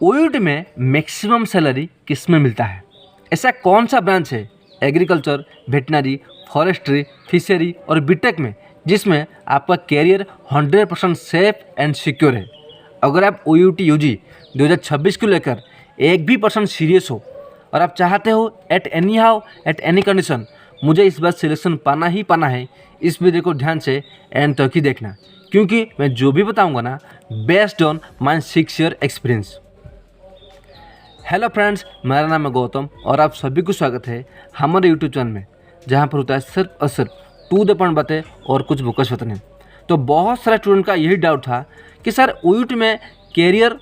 OUT में maximum salary किस में मिलता है? ऐसा कौन सा ब्रांच है एग्रीकल्चर, वेटनरी, फॉरेस्ट्री, फिशरी और बीटेक में जिसमें आपका कैरियर 100% सेफ एंड सिक्योर है? अगर आप ओयूटी यूजी 2026 को लेकर एक भी परसेंट सीरियस हो और आप चाहते हो at any how at any condition मुझे इस बार सिलेक्शन पाना ही पाना है, इस वीडियो को ध्यान से एंड तक ही देखना, क्योंकि मैं जो भी बताऊंगा ना based on my 6 year experience. Hello friends, मेरा नाम है गौतम और आप सभी को स्वागत है हमारे यूट्यूब चैनल में, जहां पर होता है सिर्फ और सिर्फ टू द पॉइंट बातें और कुछ बोकस बातें नहीं। तो बहुत सारे स्टूडेंट का यही डाउट था कि सर ओयूटी में कैरियर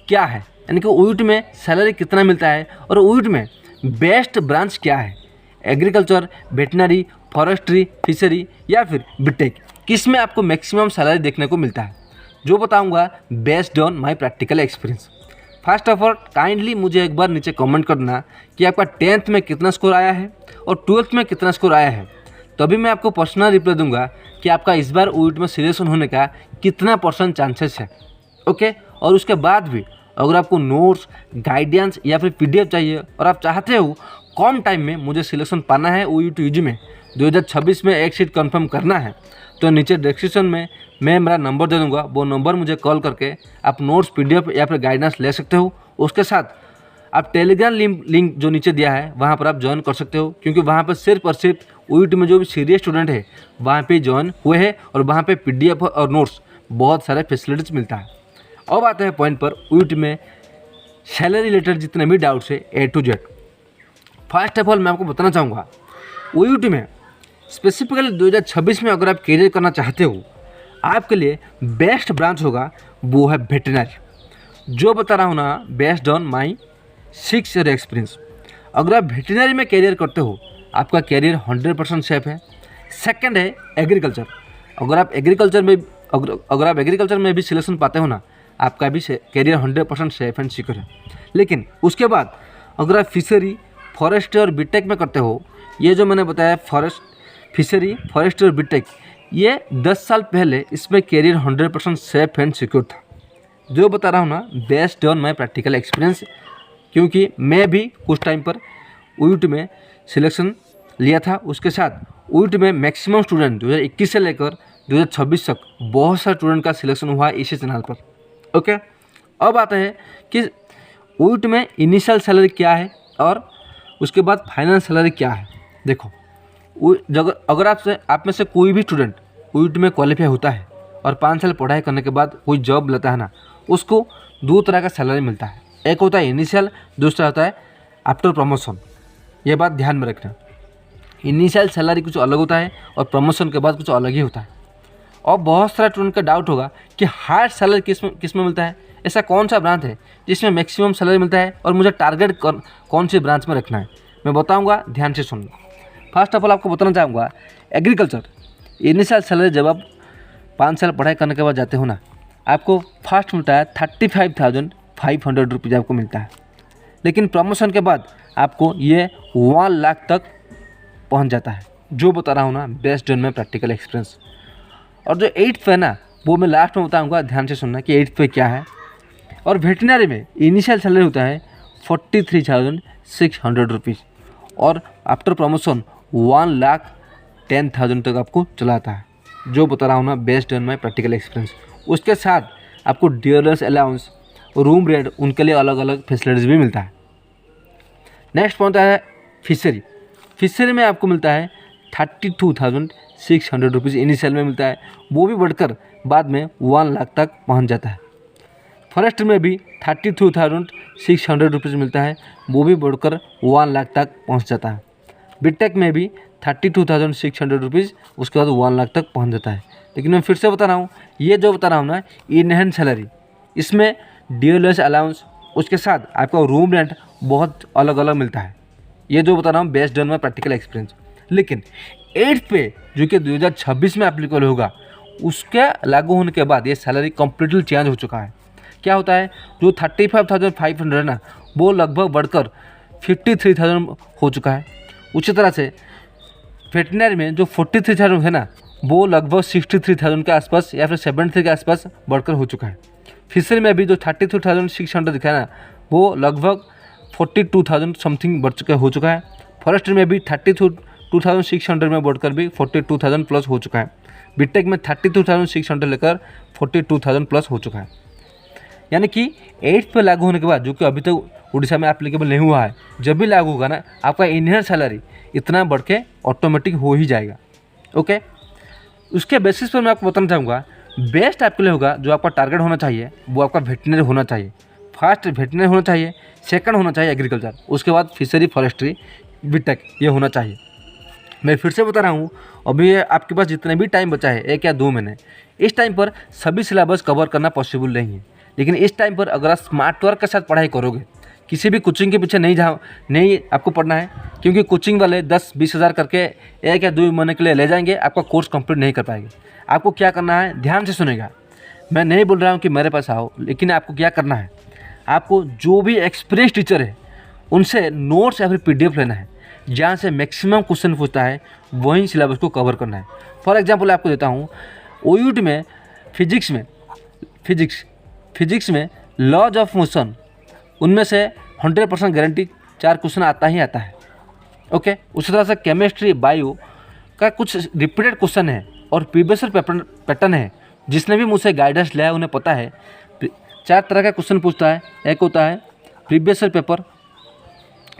क्या है, यानी कि ओयूटी में सैलरी कितना मिलता है और ओयूटी में बेस्ट ब्रांच क्या है, एग्रीकल्चर, वेटनरी, फॉरेस्ट्री, फिशरी या फिर बीटेक, किस में आपको मैक्सिमम सैलरी देखने को मिलता है, जो बताऊंगा based on my practical experience. First of all kindly मुझे एक बार नीचे कमेंट करना कि आपका 10th में कितना स्कोर आया है और 12th में कितना स्कोर आया है, तभी मैं आपको पर्सनल रिप्लाई दूंगा कि आपका इस बार ओयूटी में सिलेक्शन होने का कितना % चांसेस है। ओके, और उसके बाद भी अगर आपको नोट्स, गाइडेंस या फिर PDF चाहिए और आप चाहते हो कम टाइम में मुझे सिलेक्शन पाना है ओयूटी यूजी में 2026 में एक सीट कंफर्म करना है, तो नीचे डिस्क्रिप्शन में मैं मेरा नंबर दे दूँगा, वो नंबर मुझे कॉल करके आप नोट्स, PDF या फिर गाइडेंस ले सकते हो। उसके साथ आप टेलीग्राम लिंक जो नीचे दिया है वहाँ पर आप ज्वाइन कर सकते हो, क्योंकि वहाँ पर सिर्फ और सिर्फ ओयूटी में जो भी सीरियस स्टूडेंट है वहाँ पे ज्वाइन हुए हैं और वहाँ पे PDF और नोट्स बहुत सारे फैसिलिटीज़ मिलता है। अब आते हैं पॉइंट पर, ओयूटी में सैलरी रिलेटेड जितने भी डाउट्स है A to Z। First of all मैं आपको बताना चाहूँगा ओयूटी में स्पेसिफिकली 2026 में अगर आप कैरियर करना चाहते हो, आपके लिए बेस्ट ब्रांच होगा वो है वेटनरी, जो बता रहा हूँ ना based on my 6 year experience. अगर आप वेटनरी में कैरियर करते हो आपका कैरियर 100% सेफ है। सेकंड है एग्रीकल्चर, अगर आप एग्रीकल्चर में भी सिलेक्शन पाते हो ना आपका भी कैरियर 100% सेफ एंड सिक्योर है। लेकिन उसके बाद अगर आप फिशरी, फॉरेस्ट और बीटेक में करते हो, ये जो मैंने बताया फिशरी, फॉरेस्ट और बीटेक, ये 10 साल पहले इसमें कैरियर 100% सेफ एंड सिक्योर था, जो बता रहा हूँ ना based on my practical experience, क्योंकि मैं भी कुछ टाइम पर ओयूटी में सिलेक्शन लिया था। उसके साथ ओयूटी में मैक्सिमम स्टूडेंट 2021 से लेकर 2026 तक बहुत सारे स्टूडेंट का सिलेक्शन हुआ है इसी चैनल पर। ओके, अब आता है कि ओयूटी में इनिशियल सैलरी क्या है और उसके बाद फाइनल सैलरी क्या है। देखो, अगर आप में से कोई भी स्टूडेंट ओयूटी में क्वालिफाई होता है और 5 साल पढ़ाई करने के बाद कोई जॉब लेता है ना, उसको 2 तरह का सैलरी मिलता है, एक होता है इनिशियल, दूसरा होता है आफ्टर प्रमोशन। ये बात ध्यान में रखना, इनिशियल सैलरी कुछ अलग होता है और प्रमोशन के बाद कुछ अलग ही होता है। और बहुत सारे स्टूडेंट का डाउट होगा कि हायर सैलरी किस में मिलता है, ऐसा कौन सा ब्रांच है जिसमें मैक्सिमम सैलरी मिलता है और मुझे टारगेट कौन सी ब्रांच में रखना है, मैं बताऊंगा, ध्यान से सुनना। फर्स्ट ऑफ ऑल आपको बताना चाहूँगा एग्रीकल्चर इनिशियल सैलरी जब आप 5 साल पढ़ाई करने के बाद जाते हो ना, आपको फर्स्ट मिलता है 35,500 रुपीज़ आपको मिलता है। लेकिन प्रमोशन के बाद आपको ये 1 लाख तक पहुंच जाता है, जो बता रहा हूँ ना based on my practical experience. और जो 8th पे है ना, वो मैं लास्ट में बताऊँगा, ध्यान से सुनना कि 8th पे क्या है। और वेटनरी में इनिशियल सैलरी होता है 43,600 रुपीज़ और आफ्टर प्रमोशन 1,10,000 तक आपको चलाता है, जो बता रहा हूँ ना based on my practical experience. उसके साथ आपको डियरनेस अलाउंस, रूम रेंट, उनके लिए अलग अलग फैसिलिटीज़ भी मिलता है। नेक्स्ट पॉइंट है फिशरी। फिशरी में आपको मिलता है 32,600 रुपीज़ इनिशियल में मिलता है, वो भी बढ़कर बाद में 1 लाख तक पहुँच जाता है। फॉरेस्ट में भी 32,600 रुपीज़ मिलता है, वो भी बढ़कर 1 लाख तक पहुँच जाता है। बीटेक में भी 32,600 रुपीज़, उसके बाद 1 लाख तक पहुंच जाता है। लेकिन मैं फिर से बता रहा हूँ, ये जो बता रहा हूँ ना इन हैंड सैलरी, इसमें डियरनेस अलाउंस, उसके साथ आपका रूम रेंट बहुत अलग अलग मिलता है, ये जो बता रहा हूँ based on my practical experience. लेकिन 8th पे जो कि 2026 में एप्लीकेबल होगा, उसके लागू होने के बाद ये सैलरी कम्प्लीटली चेंज हो चुका है। क्या होता है, जो 35,500 है ना, वो लगभग बढ़कर 53,000 हो चुका है। उसी तरह से वेटनरी में जो 43,000 है ना, वो लगभग 63,000 के आसपास या फिर 73 के आसपास बढ़कर हो चुका है। फिशरी में भी जो 32,600 दिखा है ना, वो लगभग 42,000 समथिंग हो चुका है। फॉरेस्ट्री में भी 32,600 में बढ़कर भी 42,000 प्लस हो चुका है। बीटेक में 32,600 लेकर 42,000 प्लस हो चुका है। यानी कि 8th पे लागू होने के बाद, जो कि अभी तक उड़ीसा में एप्लीकेबल नहीं हुआ है, जब भी लागू होगा ना, आपका इनहेरेंट सैलरी इतना बढ़ के ऑटोमेटिक हो ही जाएगा। ओके, उसके बेसिस पर मैं आपको बताना चाहूँगा, बेस्ट आपके लिए होगा जो आपका टारगेट होना चाहिए वो आपका वेटनरी होना चाहिए। फर्स्ट वेटनरी होना चाहिए, सेकंड होना चाहिए एग्रीकल्चर, उसके बाद फिशरी, फॉरेस्ट्री, बीटेक, ये होना चाहिए। मैं फिर से बता रहा हूँ, अभी आपके पास जितने भी टाइम बचा है, 1 या 2 महीने, इस टाइम पर सभी सिलेबस कवर करना पॉसिबल नहीं है। लेकिन इस टाइम पर अगर आप स्मार्ट वर्क के साथ पढ़ाई करोगे, किसी भी कोचिंग के पीछे नहीं आपको पढ़ना है, क्योंकि कोचिंग वाले 10-20 हज़ार करके 1 या 2 महीने के लिए ले जाएंगे, आपका कोर्स कंप्लीट नहीं कर पाएंगे। आपको क्या करना है, ध्यान से सुनेगा, मैं नहीं बोल रहा हूँ कि मेरे पास आओ, लेकिन आपको क्या करना है, आपको जो भी एक्सपीरियंस टीचर है उनसे नोट्स या फिर PDF लेना है, जहाँ से मैक्सिमम क्वेश्चन पूछता है वहीं सिलेबस को कवर करना है। फॉर एग्जांपल आपको देता हूँ, OUT में फिजिक्स में लॉज ऑफ मोशन, उनमें से 100% गारंटी 4 क्वेश्चन आता ही आता है। ओके, उसी तरह से केमिस्ट्री, बायो का कुछ रिपीटेड क्वेश्चन है और प्रीवियस पैटर्न है। जिसने भी मुझसे गाइडेंस लिया है उन्हें पता है 4 तरह का क्वेश्चन पूछता है। एक होता है प्रीवियस पेपर,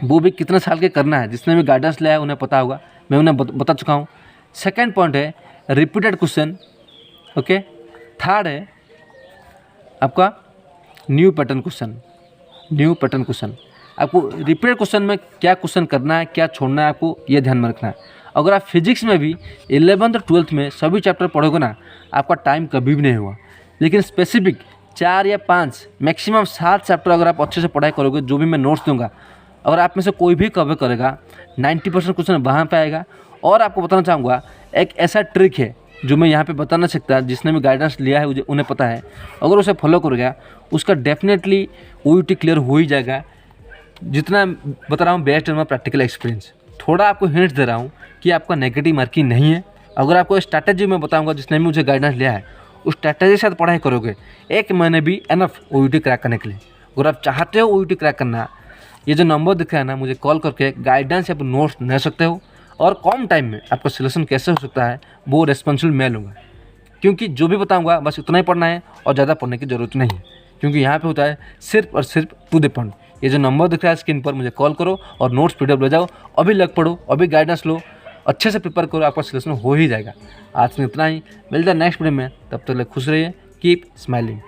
वो भी कितने साल के करना है, जिसने भी गाइडेंस लिया है उन्हें पता होगा, मैं उन्हें बता चुका हूँ। सेकेंड पॉइंट है रिपीटेड क्वेश्चन। ओके, थर्ड है आपका न्यू पैटर्न क्वेश्चन। आपको रिपीटेड क्वेश्चन में क्या क्वेश्चन करना है, क्या छोड़ना है, आपको ये ध्यान में रखना है। अगर आप फिजिक्स में भी 11th और 12th में सभी चैप्टर पढ़ोगे ना, आपका टाइम कभी भी नहीं हुआ। लेकिन स्पेसिफिक 4 या 5 मैक्सिमम 7 चैप्टर अगर आप अच्छे से पढ़ाई करोगे, जो भी मैं नोट्स दूंगा, अगर आप में से कोई भी कवर करेगा, 90% क्वेश्चन वहाँ पे आएगा। और आपको बताना चाहूँगा, एक ऐसा ट्रिक है जो मैं यहाँ पे बता नहीं सकता, जिसने भी गाइडेंस लिया है उन्हें पता है। अगर उसे फॉलो करेगा, उसका डेफिनेटली OUT क्लियर हो ही जाएगा। जितना बता रहा हूँ बेस्ट है प्रैक्टिकल एक्सपीरियंस। थोड़ा आपको हिंट्स दे रहा हूँ कि आपका नेगेटिव मार्किंग नहीं है। अगर आपको स्ट्रैटेजी में बताऊँगा, जिसने भी मुझे गाइडेंस लिया है, उस स्ट्रैटेजी के साथ पढ़ाई करोगे, 1 महीने भी एनफ OUT क्रैक करने के लिए। अगर आप चाहते हो OUT क्रैक करना, ये जो नंबर दिख रहा है ना, मुझे कॉल करके गाइडेंस या नोट्स ले सकते हो। और कम टाइम में आपका सिलेक्शन कैसे हो सकता है, वो रिस्पॉन्सिबल मैं लूँगा। क्योंकि जो भी बताऊँगा बस उतना ही पढ़ना है और ज़्यादा पढ़ने की ज़रूरत नहीं है, क्योंकि यहाँ पे होता है सिर्फ और सिर्फ टू द पॉइंट। ये जो नंबर दिख रहा है स्क्रीन पर, मुझे कॉल करो और नोट्स PDF ले जाओ। अभी लग पढ़ो, अभी गाइडेंस लो, अच्छे से प्रिपेयर करो, आपका सिलेक्शन हो ही जाएगा। आज में इतना ही, मिलता है नेक्स्ट वीडियो में। तब तक खुश रहिए, कीप स्माइलिंग।